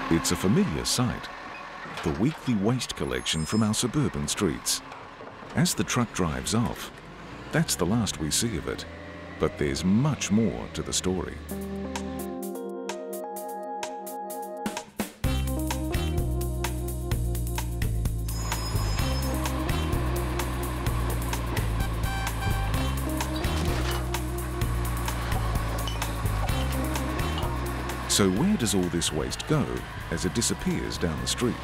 It's a familiar sight, the weekly waste collection from our suburban streets. As the truck drives off, that's the last we see of it. But there's much more to the story. So where does all this waste go as it disappears down the street?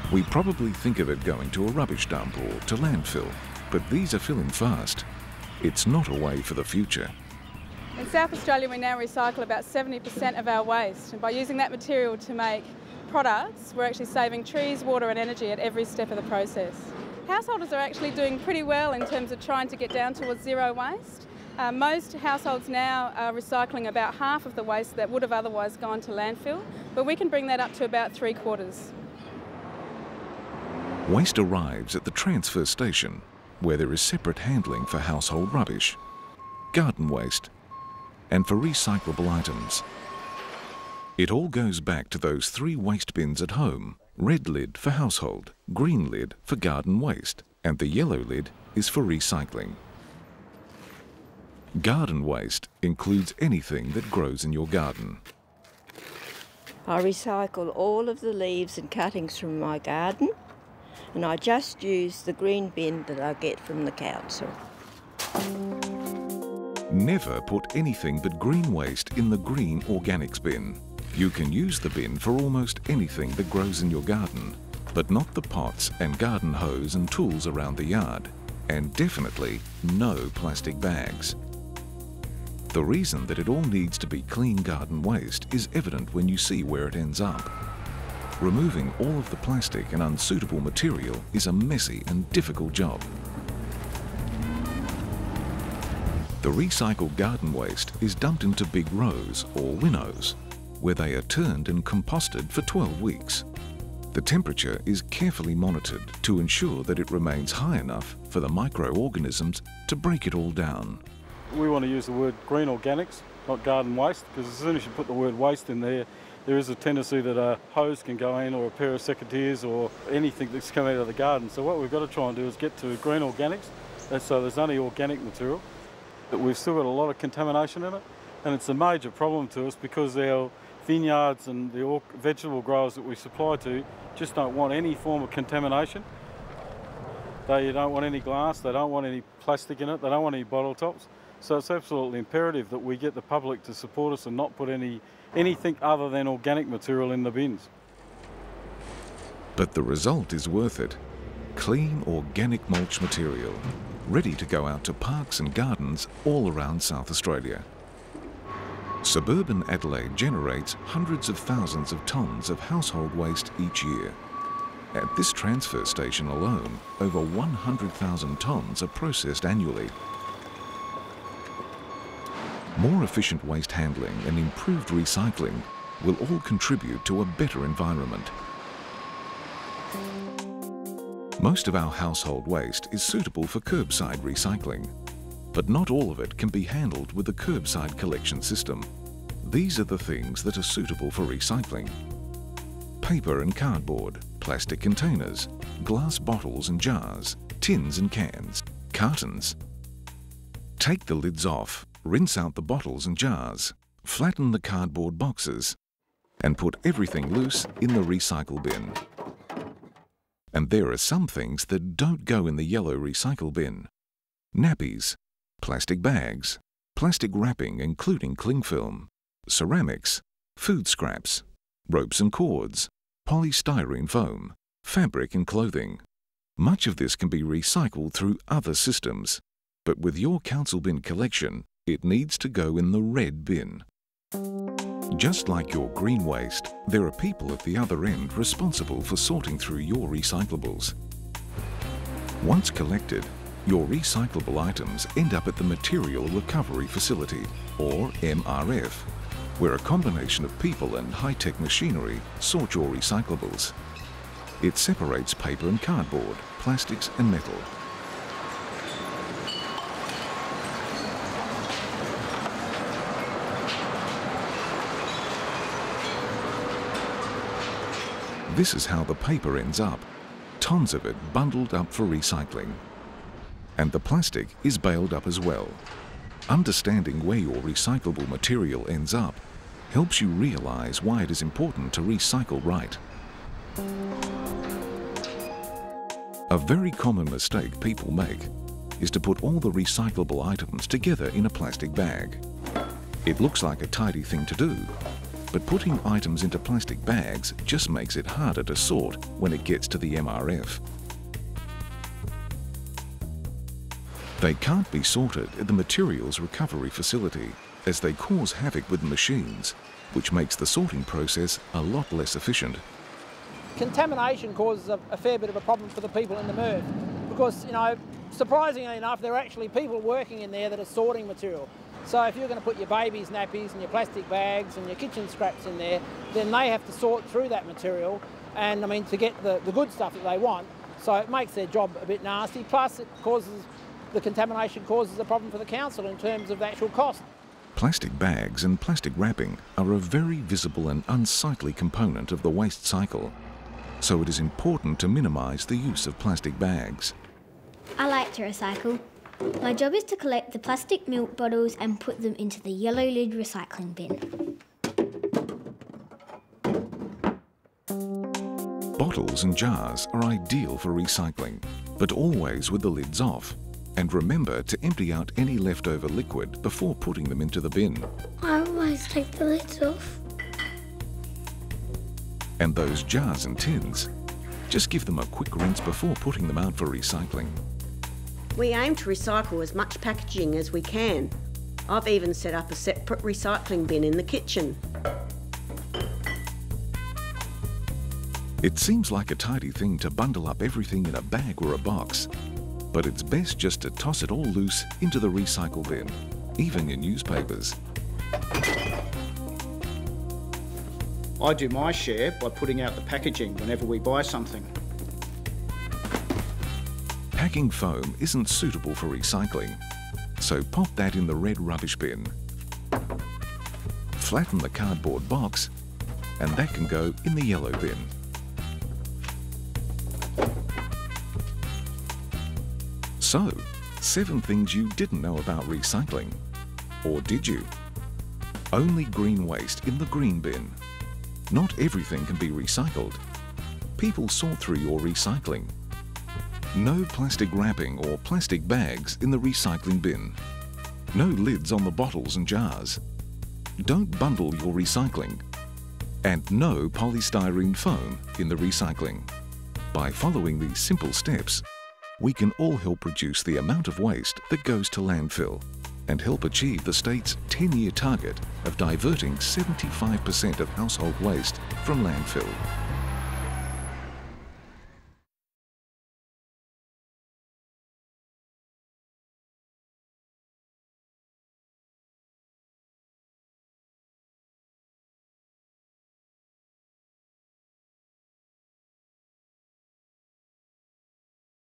We probably think of it going to a rubbish dump or to landfill, but these are filling fast. It's not a way for the future. In South Australia, we now recycle about 70% of our waste, and by using that material to make products, we're actually saving trees, water and energy at every step of the process. Householders are actually doing pretty well in terms of trying to get down towards zero waste. Most households now are recycling about half of the waste that would have otherwise gone to landfill, but we can bring that up to about 3/4. Waste arrives at the transfer station, where there is separate handling for household rubbish, garden waste, and for recyclable items. It all goes back to those 3 waste bins at home: red lid for household, green lid for garden waste, and the yellow lid is for recycling. Garden waste includes anything that grows in your garden. I recycle all of the leaves and cuttings from my garden, and I just use the green bin that I get from the council. Never put anything but green waste in the green organics bin. You can use the bin for almost anything that grows in your garden, but not the pots and garden hose and tools around the yard, and definitely no plastic bags. The reason that it all needs to be clean garden waste is evident when you see where it ends up. Removing all of the plastic and unsuitable material is a messy and difficult job. The recycled garden waste is dumped into big rows or winnows, where they are turned and composted for 12 weeks. The temperature is carefully monitored to ensure that it remains high enough for the microorganisms to break it all down. We want to use the word green organics, not garden waste, because as soon as you put the word waste in there, there is a tendency that a hose can go in or a pair of secateurs or anything that's come out of the garden. So what we've got to try and do is get to green organics, so there's only organic material. But we've still got a lot of contamination in it, and it's a major problem to us because our vineyards and the vegetable growers that we supply to just don't want any form of contamination. They don't want any glass, they don't want any plastic in it, they don't want any bottle tops. So it's absolutely imperative that we get the public to support us and not put anything other than organic material in the bins. But the result is worth it. Clean organic mulch material, ready to go out to parks and gardens all around South Australia. Suburban Adelaide generates hundreds of thousands of tonnes of household waste each year. At this transfer station alone, over 100,000 tonnes are processed annually. More efficient waste handling and improved recycling will all contribute to a better environment. Most of our household waste is suitable for curbside recycling, but not all of it can be handled with a curbside collection system. These are the things that are suitable for recycling: paper and cardboard, plastic containers, glass bottles and jars, tins and cans, cartons. Take the lids off, rinse out the bottles and jars, flatten the cardboard boxes, and put everything loose in the recycle bin. And there are some things that don't go in the yellow recycle bin: nappies, plastic bags, plastic wrapping including cling film, ceramics, food scraps, ropes and cords, polystyrene foam, fabric and clothing. Much of this can be recycled through other systems, but with your council bin collection, it needs to go in the red bin. Just like your green waste, there are people at the other end responsible for sorting through your recyclables. Once collected, your recyclable items end up at the Material Recovery Facility, or MRF, where a combination of people and high-tech machinery sort your recyclables. It separates paper and cardboard, plastics and metal. This is how the paper ends up, tons of it bundled up for recycling. And the plastic is baled up as well. Understanding where your recyclable material ends up helps you realise why it is important to recycle right. A very common mistake people make is to put all the recyclable items together in a plastic bag. It looks like a tidy thing to do, but putting items into plastic bags just makes it harder to sort when it gets to the MRF. They can't be sorted at the materials recovery facility as they cause havoc with the machines, which makes the sorting process a lot less efficient. Contamination causes a fair bit of a problem for the people in the MRF because, you know, surprisingly enough, there are actually people working in there that are sorting material. So if you're going to put your baby's nappies and your plastic bags and your kitchen scraps in there, then they have to sort through that material and, I mean, to get the good stuff that they want. So it makes their job a bit nasty, plus the contamination causes a problem for the council in terms of the actual cost. Plastic bags and plastic wrapping are a very visible and unsightly component of the waste cycle, so it is important to minimise the use of plastic bags. I like to recycle. My job is to collect the plastic milk bottles and put them into the yellow lid recycling bin. Bottles and jars are ideal for recycling, but always with the lids off. And remember to empty out any leftover liquid before putting them into the bin. I always take the lids off. And those jars and tins, just give them a quick rinse before putting them out for recycling. We aim to recycle as much packaging as we can. I've even set up a separate recycling bin in the kitchen. It seems like a tidy thing to bundle up everything in a bag or a box, but it's best just to toss it all loose into the recycle bin, even your newspapers. I do my share by putting out the packaging whenever we buy something. Packing foam isn't suitable for recycling, so pop that in the red rubbish bin. Flatten the cardboard box, and that can go in the yellow bin. So, 7 things you didn't know about recycling. Or did you? Only green waste in the green bin. Not everything can be recycled. People sort through your recycling. No plastic wrapping or plastic bags in the recycling bin. No lids on the bottles and jars. Don't bundle your recycling. And no polystyrene foam in the recycling. By following these simple steps, we can all help reduce the amount of waste that goes to landfill and help achieve the state's 10-year target of diverting 75% of household waste from landfill.